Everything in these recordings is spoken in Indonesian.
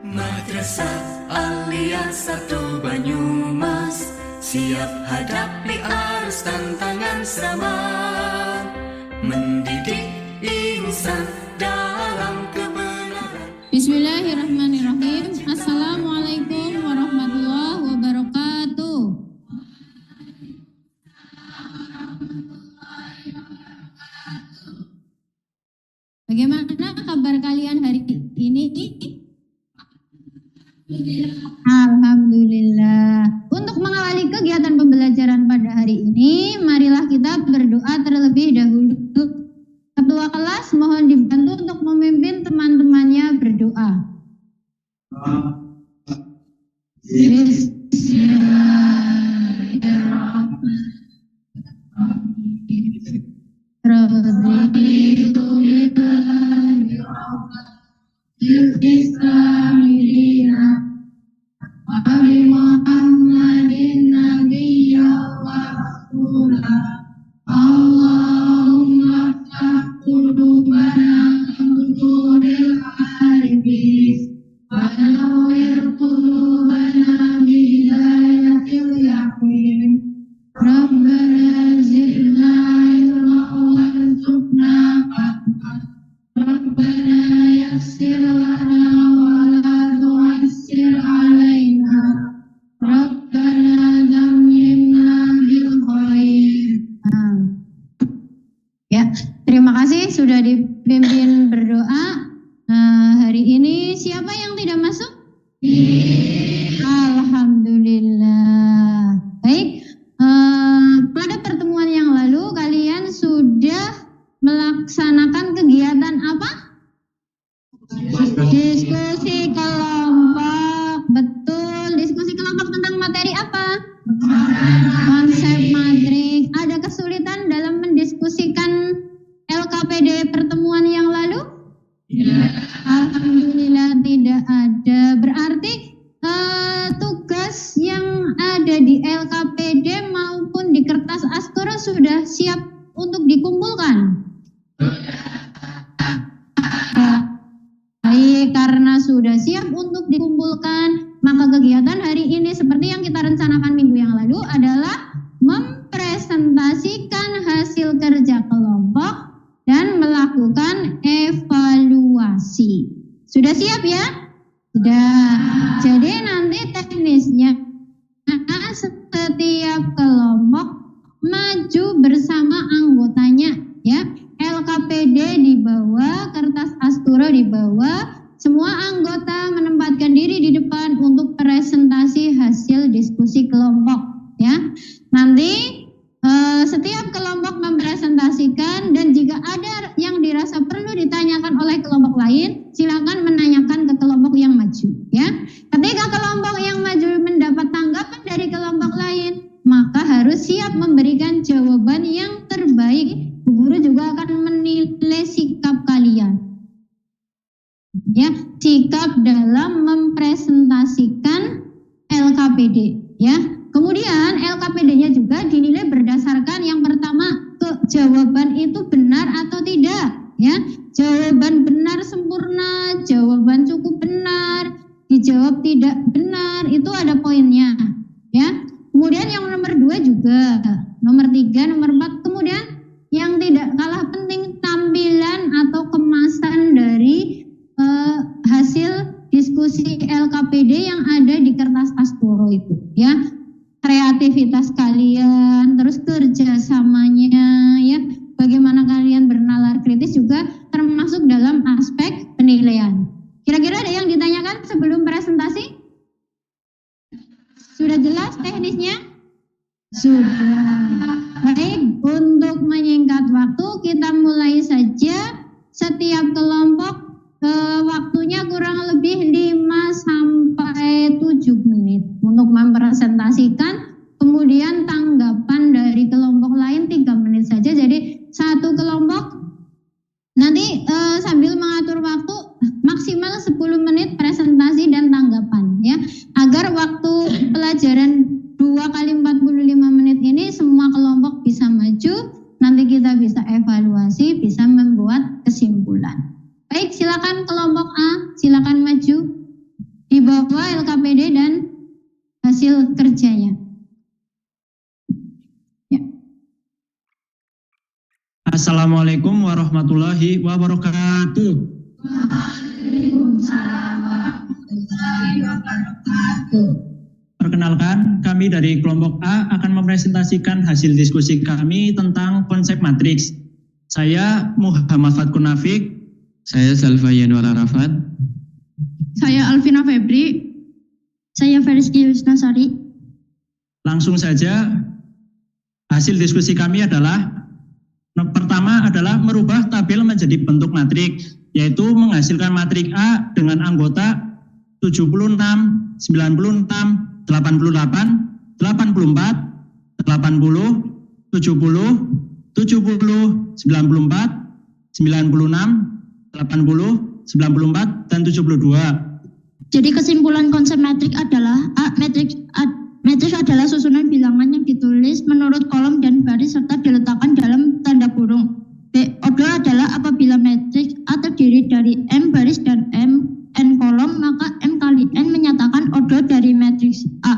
Madrasah Alia 1 Banyumas siap hadapi arus tantangan zaman, mendidik insan dalam kebenaran. Bismillahirrahmanirrahim. Assalamualaikum warahmatullahi wabarakatuh. Bagaimana kabar kalian hari ini? Alhamdulillah. Untuk mengawali kegiatan pembelajaran pada hari ini, marilah kita berdoa terlebih dahulu. Ketua kelas mohon dibantu untuk memimpin teman-temannya berdoa. Terima kasih sudah dipimpin berdoa. Hari ini siapa yang tidak masuk? Alhamdulillah. Baik, pada pertemuan yang lalu kalian sudah melaksanakan kegiatan apa? Diskusi kelompok. Betul, diskusi kelompok tentang materi apa? Konsep matriks. Ada kesulitan dalam mendiskusikan LKPD pertemuan yang lalu? Alhamdulillah tidak ada. Berarti tugas yang ada di LKPD maupun di kertas Askora sudah siap untuk dikumpulkan? Baik, karena sudah siap untuk dikumpulkan, maka kegiatan hari ini seperti yang kita rencanakan minggu yang lalu adalah mempresentasikan hasil kerja kelompok dan melakukan evaluasi. Sudah siap ya? Sudah. Jadi nanti teknisnya setiap kelompok maju bersama anggotanya ya. LKPD di bawah, kertas Astura di bawah, semua anggota menempatkan diri di depan untuk presentasi hasil diskusi kelompok ya. Nanti setiap kelompok mempresentasikan, dan jika ada yang dirasa perlu ditanyakan oleh kelompok lain, silakan menanyakan ke kelompok yang maju ya. Ketika kelompok yang maju mendapat tanggapan dari kelompok lain, maka harus siap memberikan jawaban yang terbaik. Guru juga akan menilai sikap kalian ya, sikap dalam mempresentasikan LKPD ya. Kemudian LKPD-nya juga dinilai berdasarkan yang pertama, jawaban itu benar atau tidak ya. Jawaban benar sempurna, jawaban cukup benar, dijawab tidak benar, itu ada poinnya ya. Kemudian yang nomor 2 juga, nomor 3, nomor 4, kemudian yang tidak kalah penting, tampilan atau kemasan dari hasil diskusi LKPD yang ada di kertas Asturo itu ya. Kreativitas kalian, terus kerjasamanya ya, bagaimana kalian bernalar kritis juga termasuk dalam aspek penilaian. Kira-kira ada yang ditanyakan sebelum presentasi? Sudah jelas teknisnya? Sudah. Baik, untuk menyingkat waktu kita mulai saja. Setiap kelompok waktunya kurang lebih 5 sampai 7 menit untuk mempresentasikan, kemudian tanggapan dari kelompok lain 3 menit saja. Jadi satu kelompok nanti sambil mengatur waktu maksimal 10 menit presentasi dan tanggapan ya, agar waktu pelajaran 2 kali 45 menit ini semua kelompok bisa maju, nanti kita bisa evaluasi, bisa membuat kesimpulan. Baik, silakan kelompok A, silakan maju. siswa LKPD dan hasil kerjanya. Ya. Assalamualaikum warahmatullahi wabarakatuh. Perkenalkan, kami dari kelompok A akan mempresentasikan hasil diskusi kami tentang konsep matriks. Saya Muhammad Fatkur Nafik. Saya Salva Yanwar Arafat. Saya Alvina Febri. Saya Feriski Wisnasari. Langsung saja, hasil diskusi kami adalah pertama adalah merubah tabel menjadi bentuk matriks, yaitu menghasilkan matrik A dengan anggota 76, 96, 88, 84, 80, 70, 70, 94, 96, 80, 94, dan 72. Jadi kesimpulan konsep metrik adalah metrik adalah susunan bilangan yang ditulis menurut kolom dan baris serta diletakkan dalam tanda kurung. B. Odol adalah apabila metrik A terdiri dari M baris dan N kolom, maka M kali N menyatakan odol dari matriks A.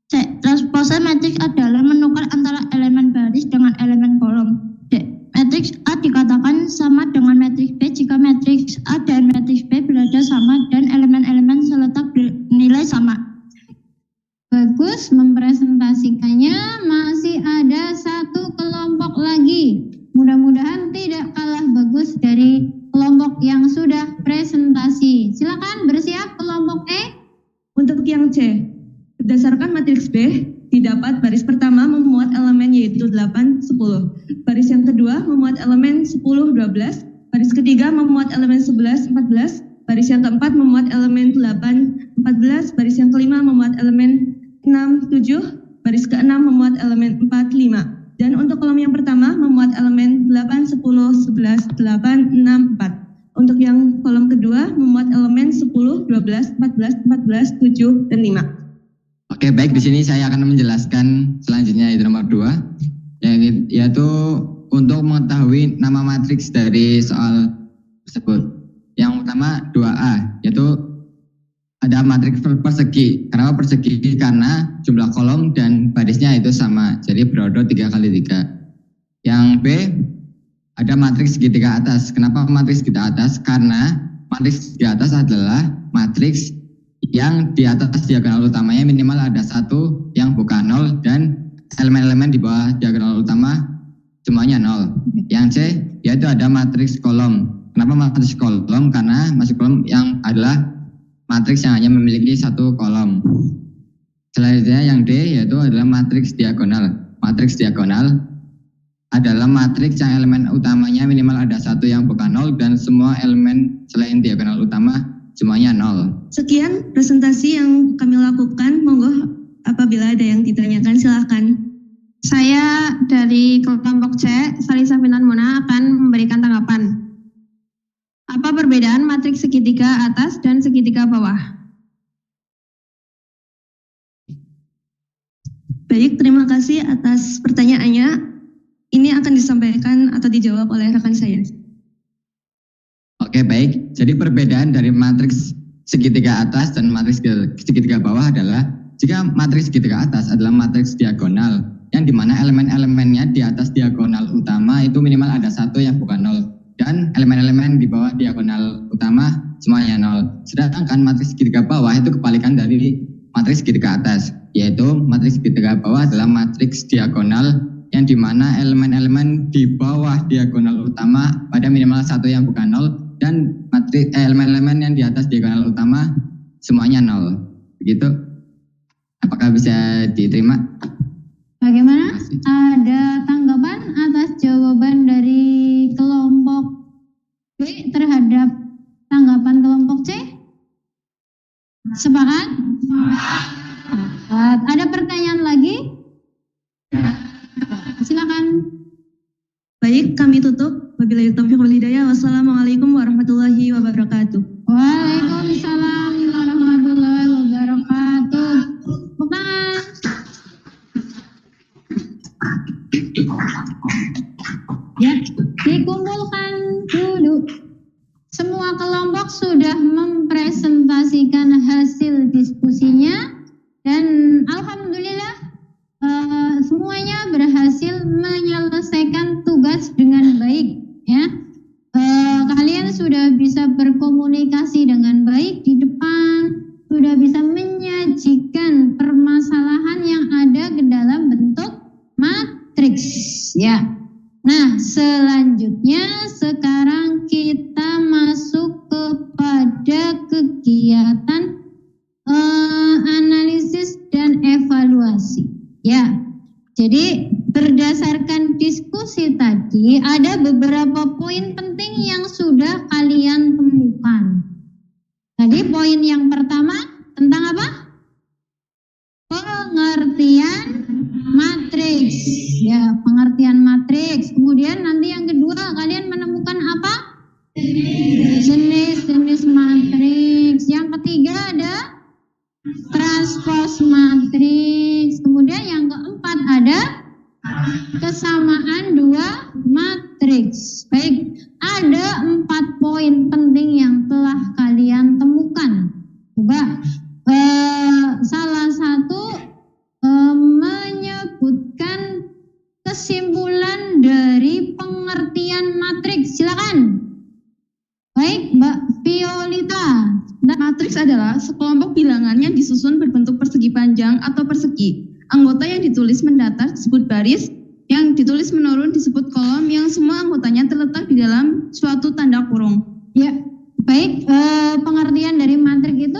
C. Transpose matriks adalah menukar antara elemen baris dengan elemen kolom. D. Matriks A dikatakan sama dengan matriks B jika matriks A dan matriks B berada sama dan elemen-elemen seletak bernilai sama. Bagus mempresentasikannya. Masih ada satu kelompok lagi. Mudah-mudahan tidak kalah bagus dari kelompok yang sudah presentasi. Silakan bersiap kelompok E. Untuk yang C, berdasarkan matriks B, didapat baris pertama memuat elemen yaitu 8, 10. Baris yang kedua memuat elemen 10, 12. Baris ketiga memuat elemen 11, 14. Baris yang keempat memuat elemen 8, 14. Baris yang kelima memuat elemen 6, 7. Baris keenam memuat elemen 4, 5. Dan untuk kolom yang pertama memuat elemen 8, 10, 11, 8, 6, 4. Untuk yang kolom kedua memuat elemen 10, 12, 14, 14, 7, dan 5. Oke, baik, di sini saya akan menjelaskan selanjutnya yaitu nomor 2, yaitu untuk mengetahui nama matriks dari soal tersebut. Yang pertama 2A, yaitu ada matriks persegi. Kenapa persegi? Karena jumlah kolom dan barisnya itu sama, jadi berodol 3 kali 3. Yang B, ada matriks segitiga atas. Kenapa matriks segitiga atas? Karena matriks segitiga atas adalah matriks yang di atas diagonal utamanya minimal ada 1 yang bukan 0 dan elemen-elemen di bawah diagonal utama semuanya 0. Yang C, yaitu ada matriks kolom. Kenapa matriks kolom? Karena matriks kolom yang adalah matriks yang hanya memiliki 1 kolom. Selanjutnya yang D, yaitu adalah matriks diagonal. Matriks diagonal adalah matriks yang elemen utamanya minimal ada 1 yang bukan 0 dan semua elemen selain diagonal utama semuanya 0. Sekian presentasi yang kami lakukan. Monggo apabila ada yang ditanyakan silakan. Saya dari kelompok C, Salisa Finan Muna akan memberikan tanggapan. Apa perbedaan matriks segitiga atas dan segitiga bawah? Baik, terima kasih atas pertanyaannya. Ini akan disampaikan atau dijawab oleh rekan saya. Oke, baik. Jadi perbedaan dari matriks segitiga atas dan matriks segitiga bawah adalah jika matriks segitiga atas adalah matriks diagonal yang dimana elemen-elemennya di atas diagonal utama itu minimal ada 1 yang bukan 0. Dan elemen-elemen di bawah diagonal utama semuanya 0. Sedangkan matriks segitiga bawah itu kebalikan dari matriks segitiga atas, yaitu matriks segitiga bawah adalah matriks diagonal yang dimana elemen-elemen di bawah diagonal utama pada minimal 1 yang bukan 0 dan elemen-elemen yang di atas diagonal utama semuanya 0. Begitu? Apakah bisa diterima? Bagaimana? Ada tanggapan atas jawaban dari kelompok B terhadap tanggapan kelompok C? Sepakat? Sepakat. Ada pertanyaan lagi? Silakan. Baik, kami tutup. Wabillahi taufiq wal hidayah. Wassalamualaikum warahmatullahi wabarakatuh. Waalaikumsalam warahmatullahi wabarakatuh. Bukan. Ya, dikumpulkan dulu. Semua kelompok sudah mempresentasikan hasil poin penting yang sudah kalian temukan. Tadi poin yang pertama tentang apa? Pengertian matriks. Ya, pengertian matriks. Kemudian nanti yang kedua kalian menemukan apa? Jenis-jenis matriks. Yang ketiga ada transpose matriks. Kemudian yang keempat ada kesamaan dua matriks. Baik, ada 4 poin penting yang telah kalian temukan. Coba salah satu menyebutkan kesimpulan dari pengertian matriks. Silakan. Baik, Mbak Violita. Matriks adalah sekelompok bilangan yang disusun berbentuk persegi panjang atau persegi. Anggota yang ditulis mendatar disebut baris, yang ditulis menurun disebut kolom, yang semua anggotanya terletak di dalam suatu tanda kurung. Ya, baik. Pengertian dari matriks itu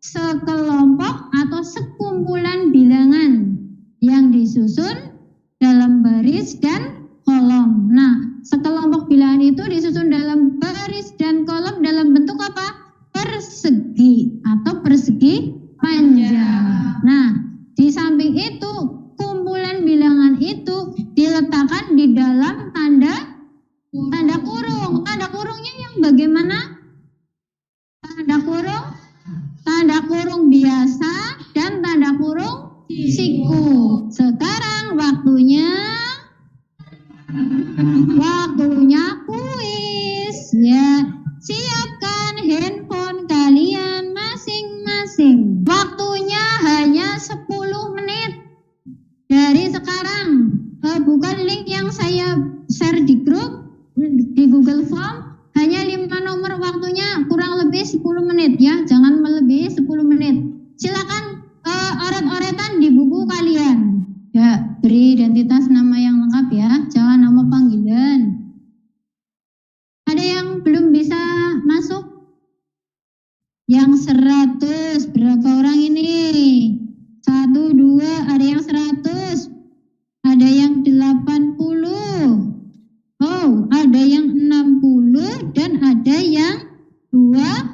sekelompok atau sekumpulan bilangan yang disusun dalam baris dan kolom. Nah, sekelompok bilangan itu disusun dalam baris dan kolom dalam bentuk apa? Persegi atau persegi panjang. Nah, di samping itu kumpulan bilangan itu diletakkan di dalam tanda kurung. Tanda kurungnya yang bagaimana? Tanda kurung biasa dan tanda kurung siku. Sekarang waktunya kuis ya. Siapkan handphone kalian masing-masing. Waktunya hanya 10 menit dari sekarang. Bukan link yang saya share di grup di Google Form. Hanya 5 nomor, waktunya kurang lebih 10 menit ya. Jangan melebihi 10 menit. Silakan oret-oretan di buku kalian. Ya, beri identitas nama yang lengkap ya. Jangan nama panggilan. Ada yang belum bisa masuk? Yang 100, berapa orang ini? 1, 2, ada yang 100, ada yang 80, oh ada yang 60 dan ada yang 20.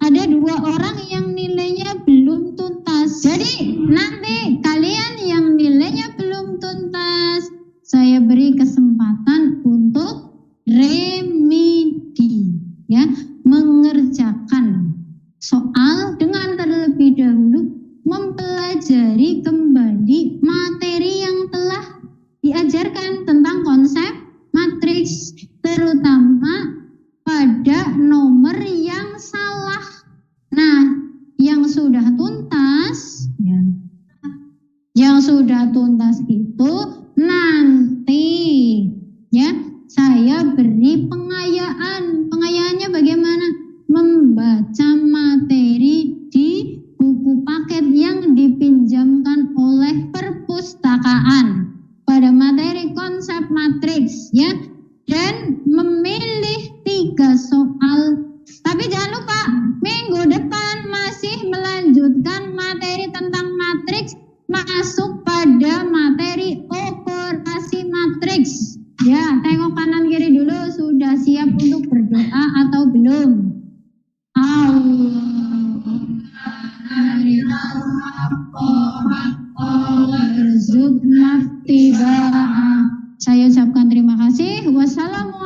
Ada 2 orang yang nilainya belum tuntas. Jadi nanti kalian yang nilainya belum tuntas, saya beri kesempatan untuk remedi ya, mengerjakan soal dengan terlebih dahulu mempelajari kembali materi yang telah diajarkan tentang konsep matriks, terutama pada nomor yang salah. Nah, yang sudah tuntas ya, yang sudah tuntas itu nanti ya saya beri pengayaan. Pengayaannya bagaimana? Membaca materi di buku paket yang dipinjamkan oleh perpustakaan pada materi konsep matriks ya, dan memilih 3 soal. Tapi jangan lupa minggu depan masih melanjutkan materi tentang matriks, masuk pada materi operasi matriks. Ya, tengok kanan kiri dulu, sudah siap untuk berdoa atau belum? Saya ucapkan terima kasih. Wassalamualaikum